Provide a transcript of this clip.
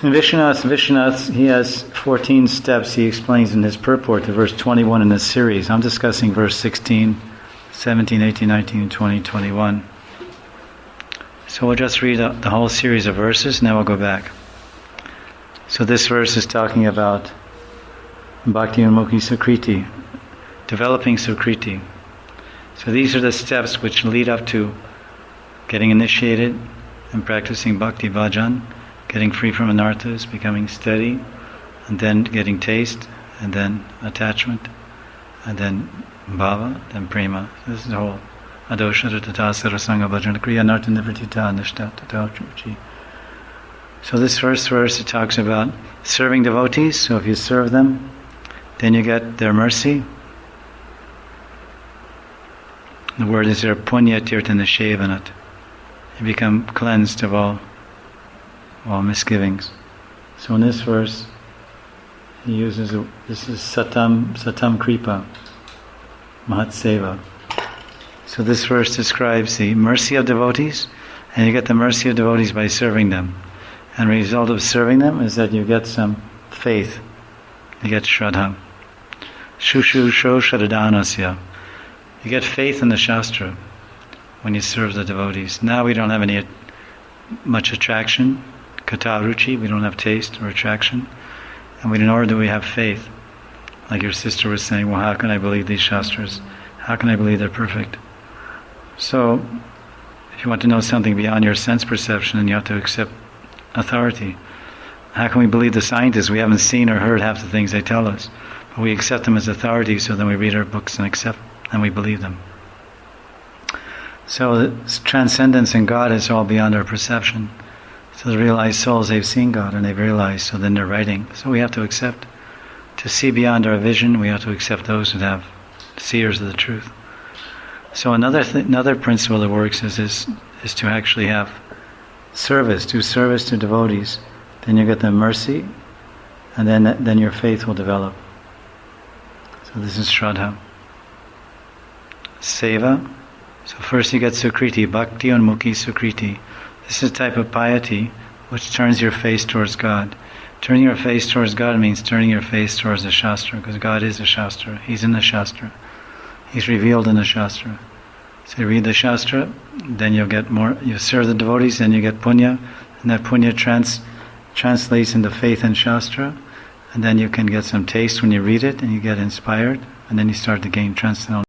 In Vishwanath, he has 14 steps he explains in his purport to verse 21 in this series. I'm discussing verse 16, 17, 18, 19, 20, 21. So we'll just read the whole series of verses, and then we'll go back. So this verse is talking about Bhakti Unmukhi Sukriti, developing Sukriti. So these are the steps which lead up to getting initiated and practicing Bhakti Bhajan, getting free from anarthas, becoming steady, and then getting taste, and then attachment, and then bhava, then prema. This is the whole adosha tata sarasanga bhajana kriya nartha nivritita nishta tata ruchi. So this first verse, it talks about serving devotees. So if you serve them, then you get their mercy. The word is there, punya tirtana shevanat. You become cleansed of all misgivings. So in this verse, he uses, this is satam kripa, mahat seva. So this verse describes the mercy of devotees, and you get the mercy of devotees by serving them. And the result of serving them is that you get some faith. You get shraddha. Shushu sho shraddhanasya. You get faith in the Shastra when you serve the devotees. Now we don't have much attraction, kata ruchi, we don't have taste or attraction, and nor do we have faith. Like your sister was saying, well, how can I believe these Shastras? How can I believe they're perfect? So, if you want to know something beyond your sense perception, then you have to accept authority. How can we believe the scientists? We haven't seen or heard half the things they tell us. But we accept them as authority, so then we read our books and accept, and we believe them. So the transcendence in God is all beyond our perception. So the realized souls, they've seen God and they've realized, so then they're writing. So we have to accept. To see beyond our vision, we have to accept those who have seers of the truth. So another principle that works is to actually have service, do service to devotees. Then you get the mercy, and then your faith will develop. So this is Shraddha. Seva. So first you get Sukriti, Bhakti Unmukhi Sukriti. This is a type of piety which turns your face towards God. Turning your face towards God means turning your face towards the Shastra, because God is the Shastra. He's in the Shastra. He's revealed in the Shastra. So you read the Shastra, then you'll get more, you serve the devotees, then you get punya, and that punya translates into faith in Shastra, and then you can get some taste when you read it, and you get inspired, and then you start to gain transcendental